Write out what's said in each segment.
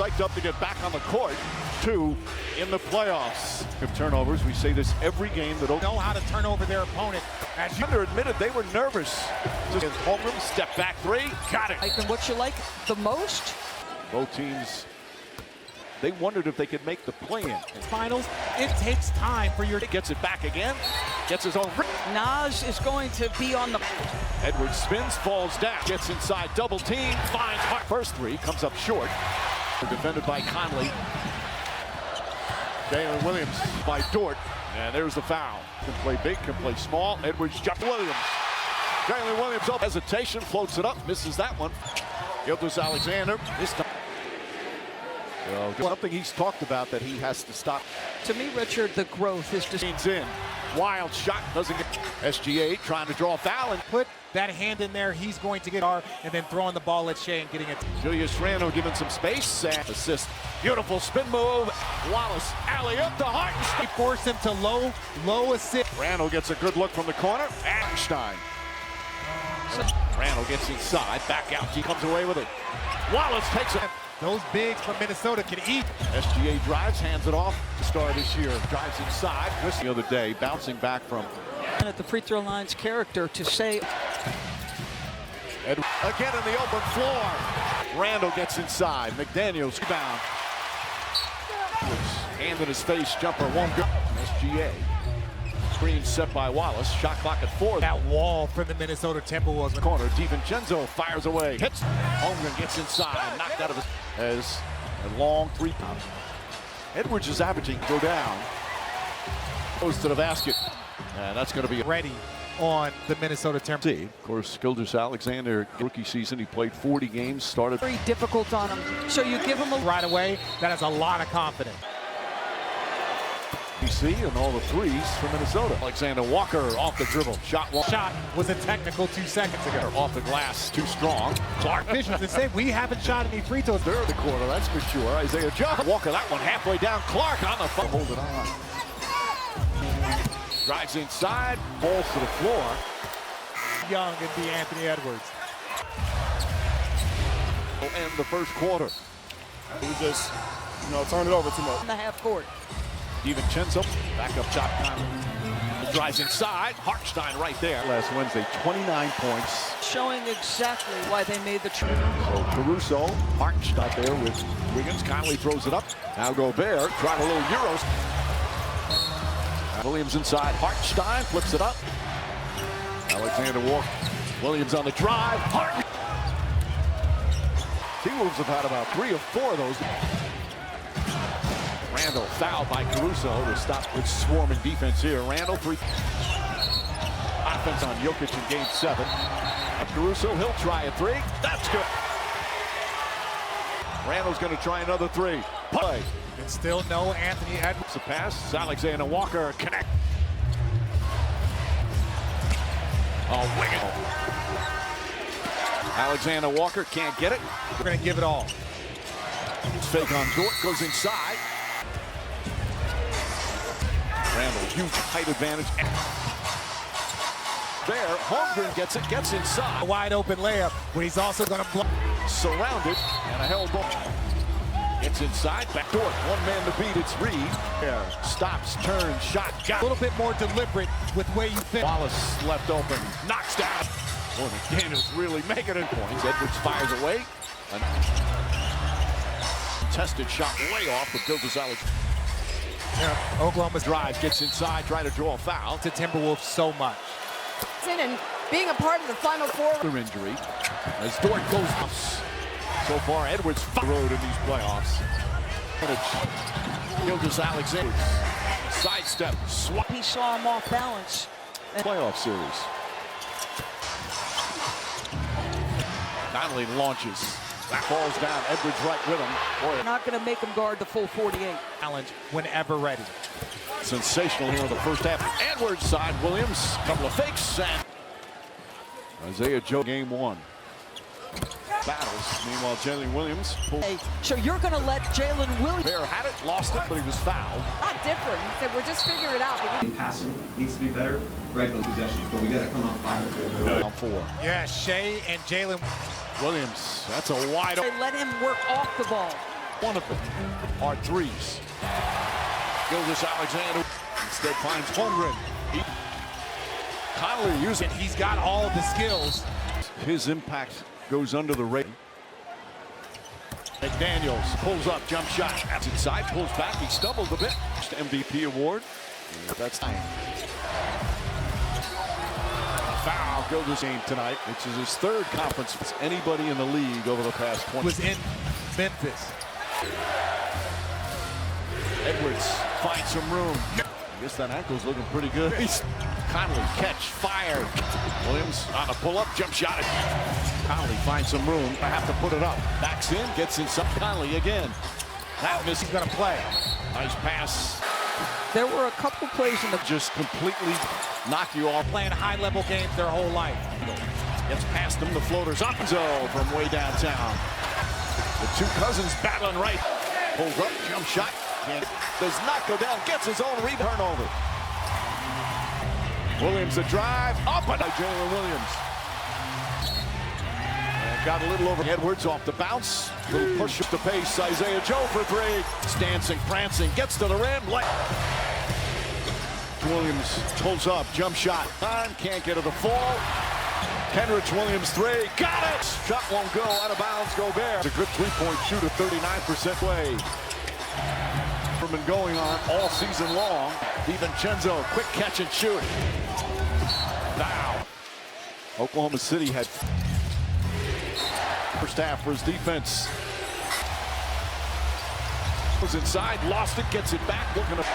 psyched up to get back on the court. 2 in the playoffs. Of turnovers, we say this every game that know how to turn over their opponent. As you admitted, they were nervous. Just homeroom, step back 3, got it. And what you like the most? Both teams, they wondered if they could make the play-in. Finals, it takes time for your... Gets it back again, gets his own... Nas is going to be on the... Edwards spins, falls down, gets inside, double team, finds Hart. First 3, comes up short. Defended by Conley. Jalen Williams by Dort, and there's the foul. Can play big, can play small. Edwards, Jeff Williams. Jalen Williams up, hesitation, floats it up, misses that one. Gilgeous-Alexander, this time. Something he's talked about that he has to stop. To me, Richard, the growth is just... In. Wild shot, doesn't get... SGA trying to draw a foul and put that hand in there. He's going to get R and then throwing the ball at Shea and getting it. Julius Randle giving some space and assist. Beautiful spin move. Wallace alley-up to Hart. He forced him to low assist. Randle gets a good look from the corner. Einstein. Randle gets inside, back out. He comes away with it. Wallace takes it. Those bigs from Minnesota can eat. SGA drives, hands it off to start this year. Drives inside. The other day, bouncing back from. And at the free throw line's character to say. Again in the open floor. Randle gets inside. McDaniels rebound. Hand in his face, jumper won't go. SGA. Screen set by Wallace. Shot clock at 4. That wall from the Minnesota Timberwolves. In the corner, DiVincenzo fires away. Hits. Holmgren gets inside. Knocked out of his. As a long 3-pound. Edwards is averaging. Go down. Goes to the basket. And that's going to be ready on the Minnesota Timberwolves. Of course, Gilgeous-Alexander, rookie season, he played 40 games, started. Very difficult on him. So you give him a... Right away, that has a lot of confidence. DC and all the threes from Minnesota. Alexander Walker off the dribble. Shot was a technical 2 seconds ago. Off the glass, too strong. Clark Fisher's the same. We haven't shot any free throws. Third the quarter, that's for sure. Isaiah Joe. Walker, that one halfway down. Clark on the phone. Hold it on. Drives inside, falls to the floor. Young and Anthony Edwards. Will end the first quarter. We just, turn it over too much. In the half court. DiVincenzo, back up shot. Drives inside. Hartenstein right there. Last Wednesday, 29 points. Showing exactly why they made the trade. So Caruso, Hartenstein there with Wiggins. Conley throws it up. Now Gobert, trying a little Euros. Williams inside. Hartenstein flips it up. Alexander Walker. Williams on the drive. Hart. T-Wolves have had about 3 or 4 of those. Randle fouled by Caruso to stop with swarming defense here. Randle 3. Offense on Jokic in game 7. Caruso, he'll try a 3. That's good. Randle's going to try another 3. Play. And still no Anthony Edwards. The pass. Alexander Walker connect. Oh, Wiggins. Alexander Walker can't get it. We're going to give it all. It's fake on Dort. Goes inside. Randle, huge height advantage. There, Holmgren gets it, gets inside. A wide open layup, but he's also going to block. Surrounded, and a held ball. Gets inside, back Dort. One man to beat, it's Reed. There, stops, turns, shot, got a little bit more deliberate with where you fit. Wallace left open, knocks down. Boy, McDaniels really making it points. Edwards fires away. Contested shot way off with Gilgeous-Alexander. Yeah, Oklahoma's drive, gets inside, trying to draw a foul. To Timberwolves so much. And being a part of the Final Four. Their injury as Dort goes up. So far, Edwards road in these playoffs. Gilgeous-Alexander sidestep, swap. He saw him off balance. Playoff series. Conley launches. That falls down. Edwards right with him. They're not going to make him guard the full 48. Challenge whenever ready. Sensational here in the first half. Edwards side. Williams. Couple of fakes. And Isaiah Joe game 1. Battles. Meanwhile, Jalen Williams. Hey, so you're going to let Jalen Williams. Bear had it, lost it, but he was fouled. Not different. He said, we're just figuring it out. Passing needs to be better. Regular possessions, but we got to come up 5. On 4. Yeah, Shea and Jalen Williams, that's a wide open. They let him work off the ball. One of them are threes. Gilgeous-Alexander instead finds Holmgren. Conley using. He's got all of the skills. His impact goes under the radar. McDaniels pulls up, jump shot. That's inside, pulls back. He stumbled a bit. MVP award. That's time. Foul. Gilgeous game tonight, which is his third conference. It's anybody in the league over the past 20. Was in Memphis. Edwards finds some room. I guess that ankle's looking pretty good. Conley catch, fire. Williams on a pull-up, jump shot. Conley finds some room. I have to put it up. Backs in, gets inside. Conley again. That miss. He's gonna play. Nice pass. There were a couple plays in the Just completely knock you off. Playing high-level games their whole life. Gets past him. The floater's up. Zone from way downtown. The two cousins battling right. Pulls up, jump shot. Does not go down. Gets his own rebound. Turnover. Williams a drive. Up and Jalen Williams. And got a little over. Edwards off the bounce. Little push up the pace. Isaiah Joe for three. Stancing, prancing. Gets to the rim. Williams pulls up. Jump shot. Time. Can't get to the fall. Kenrich Williams three. Got it. Shot won't go. Out of bounds. Gobert. It's a good three-point shooter. 39% play. Been going on all season long. DiVincenzo, quick catch and shoot. Now, Oklahoma City had first half for his defense. Was inside, lost it, gets it back, looking at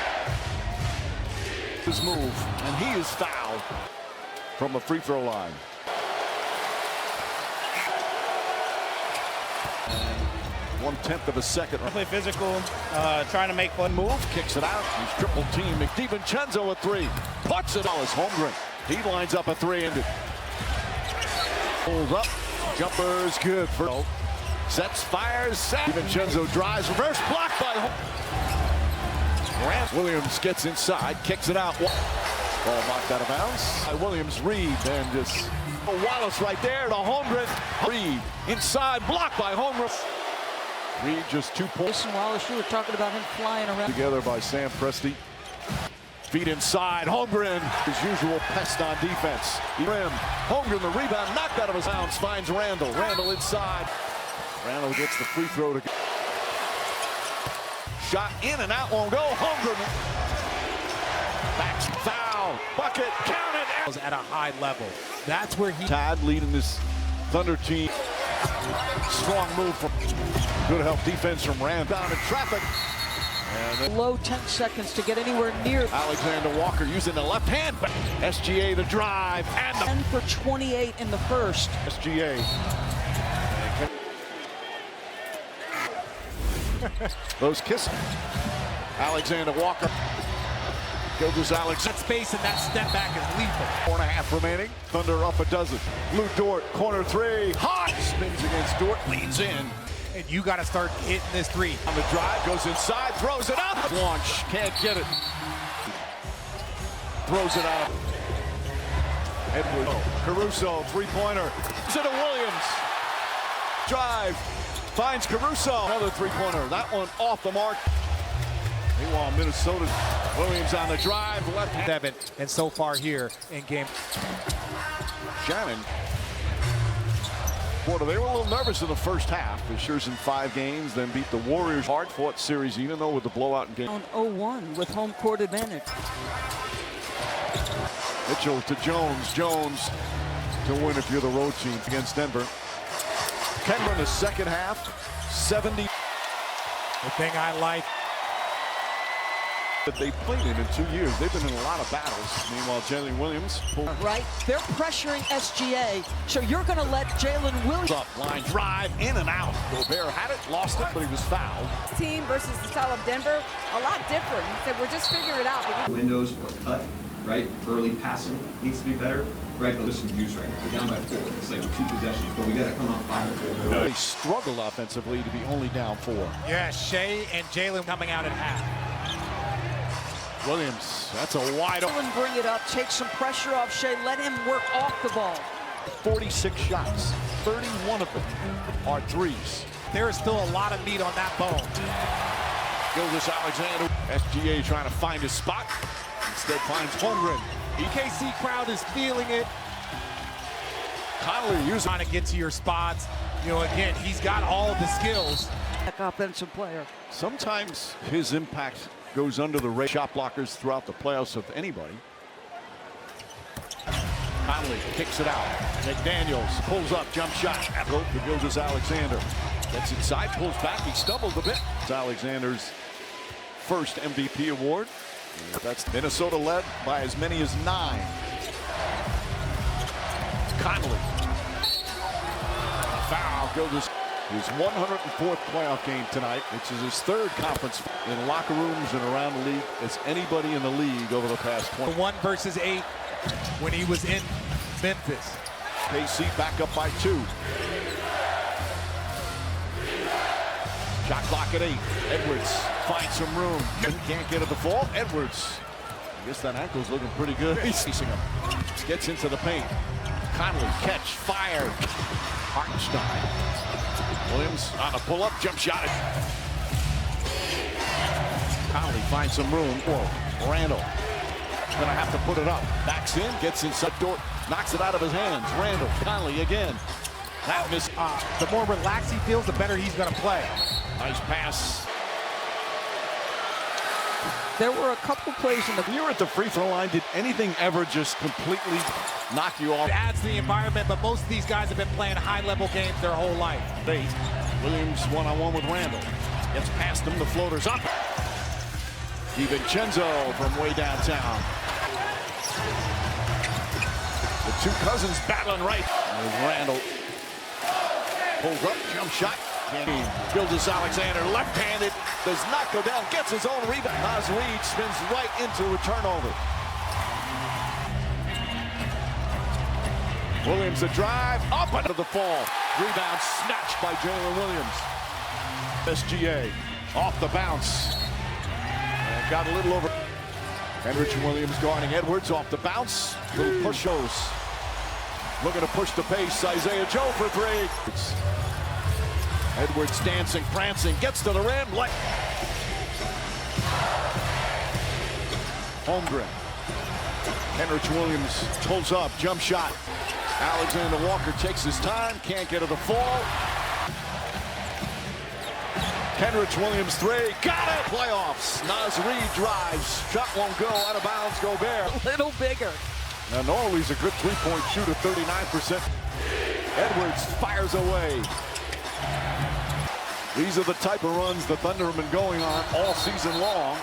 his move, and he is fouled from a free throw line. 1/10 of a second. Play physical, trying to make fun. Move, kicks it out. He's triple team. DiVincenzo a three. Puts it on his Holmgren. He lines up a three and pulls up. Jumper's good for sets, fires, set. DiVincenzo drives, reverse block by Williams gets inside, kicks it out. Ball knocked out of bounds. Williams, Reed, and just Wallace right there to Holmgren. Reed inside, blocked by Holmgren. Reed just 2 points. Jason Wallace, you were talking about him flying around. Together by Sam Presti. Feet inside, Holmgren, his usual pest on defense. Rim, Holmgren the rebound, knocked out of his bounds, finds Randall. Randall inside. Randall gets the free throw to shot in and out, won't go. Holmgren. Back, foul, bucket, counted. At a high level. That's where he. Tad leading this Thunder team. Strong move from good help defense from Ram. Down in traffic. And Below 10 seconds to get anywhere near. Alexander Walker using the left hand. SGA the drive and the 10 for 28 in the first. SGA. Those kisses. Alexander Walker. Gilgeous-Alexander. That space and that step back is lethal. 4.5 remaining. Thunder up a dozen. Lou Dort, corner three. Hot! Spins against Dort, leads in. And you got to start hitting this three. On the drive, goes inside, throws it up. Launch, can't get it. Throws it out. Edwards, Caruso, three-pointer. To the Williams. Drive, finds Caruso. Another three-pointer. That one off the mark. Meanwhile, Minnesota, Williams on the drive, left hand. 7, and so far here in game. Shannon. Boy, they were a little nervous in the first half. The Scherzer in 5 games, then beat the Warriors. Hard-fought series, even though with the blowout in game. On 0-1 with home court advantage. Mitchell to Jones. Jones to win if you're the road team against Denver. Kemba in the second half, 70. The thing I like. That they played in 2 years. They've been in a lot of battles. Meanwhile, Jalen Williams pulled Right? They're pressuring SGA, so you're going to let Jalen Williams. up. Line drive, in and out. Gobert had it, lost it, but he was fouled. Team versus the style of Denver, a lot different. He said, we're just figuring it out. Windows or cut, right? Early passing needs to be better. Right, but there's some juice right now. We're down by 4. It's like 2 possessions, but we got to come up 5 or 4. They struggled offensively to be only down 4. Yeah, Shea and Jalen coming out at half. Williams, that's a wide open. Bring it up, take some pressure off Shea, let him work off the ball. 46 shots, 31 of them are threes. There is still a lot of meat on that bone. Gilgeous-Alexander. SGA trying to find his spot. Instead finds Holmgren. EKC crowd is feeling it. Connolly using Trying to get to your spots. You know, again, he's got all of the skills. Offensive player. Sometimes his impact goes under the radar. Shot blockers throughout the playoffs of anybody. Connolly kicks it out. McDaniels pulls up, jump shot. Go for Gilgeous-Alexander. Gets inside, pulls back. He stumbled a bit. It's Alexander's first MVP award. That's Minnesota led by as many as 9. Connolly. Foul. Gilgeous. His 104th playoff game tonight, which is his 3rd conference in locker rooms and around the league as anybody in the league over the past 20. 1 versus 8 when he was in Memphis. KC back up by 2. Shot clock at 8. Edwards finds some room. Can't get at the fall. Edwards. I guess that ankle's looking pretty good. He's chasing him. Gets into the paint. Connolly catch, fire. Hartenstein. Williams on a pull-up, jump shot. Connolly finds some room. Whoa, Randall gonna have to put it up. Backs in, gets inside door, knocks it out of his hands. Randall, Connolly again. That miss. The more relaxed he feels, the better he's gonna play. Nice pass. There were a couple plays in the. When you were at the free throw line, did anything ever just completely knock you off? It adds to the environment, but most of these guys have been playing high-level games their whole life. Williams one-on-one with Randall. Gets past him, the floater's up. DiVincenzo from way downtown. The two cousins battling right. There's Randall. Pulls up, jump shot. Gilgeous-Alexander, left-handed, does not go down, gets his own rebound. Naz Reid spins right into a turnover. Williams a drive, up under the fall. Rebound snatched by Jalen Williams. SGA off the bounce. And got a little over. Henrich Williams guarding Edwards off the bounce. Little push shows. Looking to push the pace. Isaiah Joe for 3. Edwards dancing, prancing, gets to the rim. Holmgren. Henrich Williams pulls up, jump shot. Alexander Walker takes his time, can't get to the fall. Henrich Williams 3, got it! Playoffs. Naz Reid drives, shot won't go, out of bounds, Gobert. A little bigger. Now Norley's a good three-point shooter, 39%. Edwards fires away. These are the type of runs the Thunder have been going on all season long.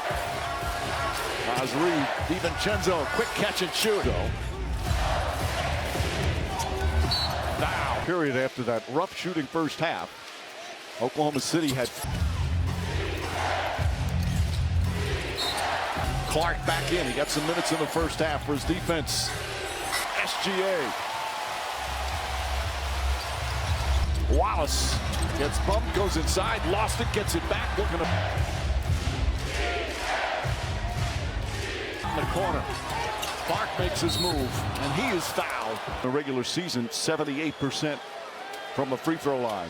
Naz Reid, DiVincenzo, quick catch and shoot. Now, period after that rough shooting first half, Oklahoma City had Clark back in. He got some minutes in the first half for his defense. SGA. Wallace gets bumped, goes inside, lost it, gets it back, looking to in the corner. Clark makes his move, and he is fouled. The regular season, 78% from the free throw line.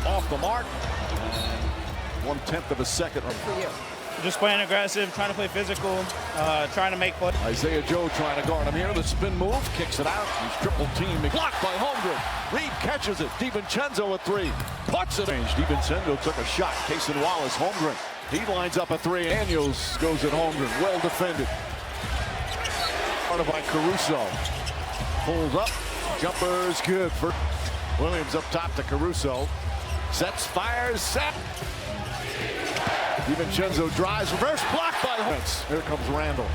Off the mark. 1/10 of a second. For you. Just playing aggressive, trying to play physical, trying to make play. Isaiah Joe trying to guard him here. The spin move, kicks it out. He's triple teamed. Blocked by Holmgren. Reid catches it. DiVincenzo at 3. Puts it. DiVincenzo took a shot. Cason Wallace, Holmgren. He lines up a 3. Daniels goes at Holmgren. Well defended. Guarded by Caruso. Pulls up. Jumper is good for Williams up top to Caruso. Sets, fires, set. DiVincenzo drives, reverse block by Holmes. Here comes Randall.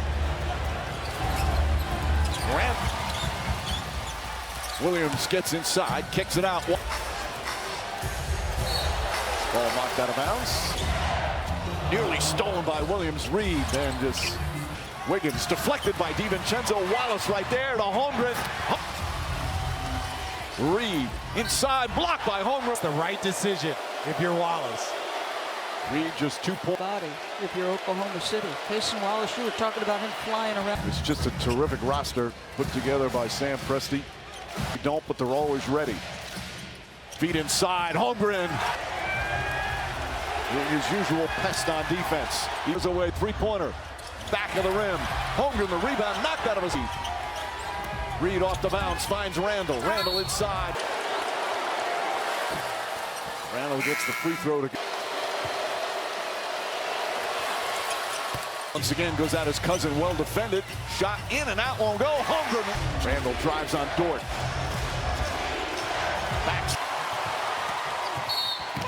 Williams gets inside, kicks it out. Ball knocked out of bounds. Nearly stolen by Williams. Reid and just Wiggins deflected by DiVincenzo. Wallace right there to Holmgren. Reid inside, blocked by Holmgren. It's the right decision if you're Wallace. Reed just 2 points. Body if you're Oklahoma City. Cason Wallace, you were talking about him flying around. It's just a terrific roster put together by Sam Presti. They don't, but they're always ready. Feet inside, Holmgren. His usual pest on defense. He was away, three-pointer. Back of the rim. Holmgren, the rebound, knocked out of his feet. Reed off the bounce, finds Randall. Randall inside. Randall gets the free throw to. Once again goes at his cousin, well defended. Shot in and out, won't go. Holmgren. Randall drives on Dort. Back.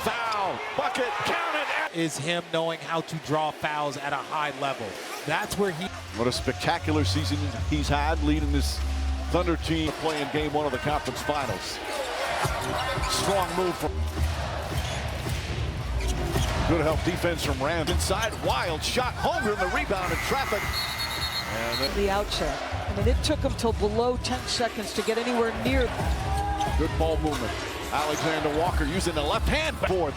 Foul. Bucket. Count it. Is him knowing how to draw fouls at a high level. That's where he. What a spectacular season he's had, leading this Thunder team to play in Game 1 of the conference finals. Strong move from. Good help defense from Rand. Inside, wild shot. Holmgren, the rebound in traffic. And then The outset. I mean, it took him till below 10 seconds to get anywhere near. good ball movement. Alexander Walker using the left hand board.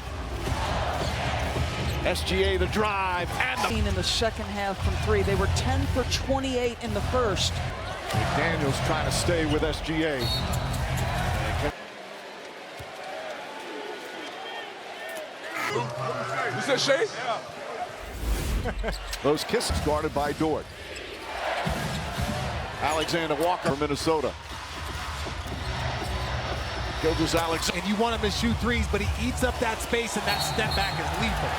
SGA the drive and the. In the second half from 3. They were 10 for 28 in the first. Daniels trying to stay with SGA. You said Shea? Those kisses guarded by Dort. Alexander Walker from Minnesota. Goes Alex. And you want him to shoot threes, but he eats up that space, and that step back is lethal.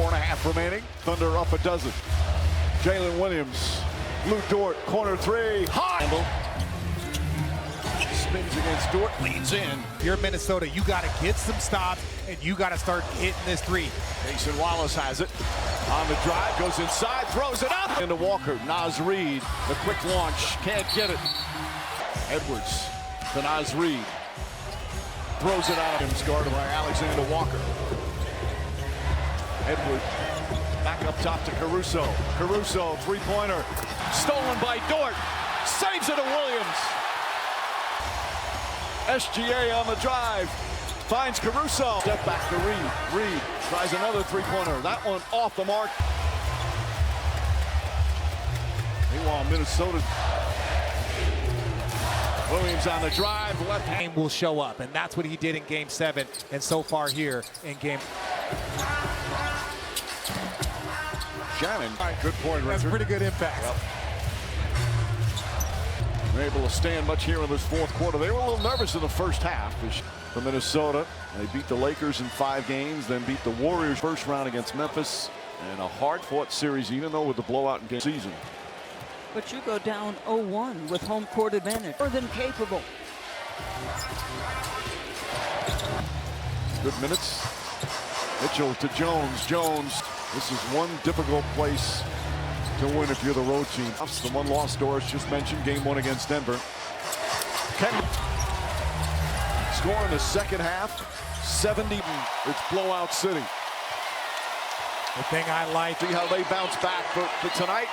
4.5 remaining. Thunder up a dozen. Jalen Williams. Lou Dort. Corner three. High. Spins against Dort. Leads in. If you're Minnesota, you got to get some stops, and you got to start hitting this three. Cason Wallace has it. On the drive. Goes inside. Throws it up. Into Walker. Naz Reid. The quick launch. Can't get it. Edwards. To Naz Reid. Throws it out. Him guarded by Alexander Walker. Edwards back up top to Caruso. Caruso, three-pointer. Stolen by Dort. Saves it to Williams. SGA on the drive. Finds Caruso. Step back to Reed. Reed tries another three-pointer. That one off the mark. Meanwhile, Minnesota. Williams on the drive. Left hand. Game will show up, and that's what he did in Game 7, and so far here in Game. Shannon. Good point, Richard. That's pretty good impact. Yep. They're able to stand much here in this fourth quarter. They were a little nervous in the first half. For Minnesota, they beat the Lakers in 5 games, then beat the Warriors first round against Memphis, and a hard-fought series, even though with the blowout in game season. But you go down 0-1 with home court advantage. More than capable. Good minutes. Mitchell to Jones. Jones. This is one difficult place to win if you're the road team. That's the one loss Doris just mentioned, Game 1 against Denver. Can score in the second half, 70. It's blowout city. The thing I like. See how they bounce back for tonight.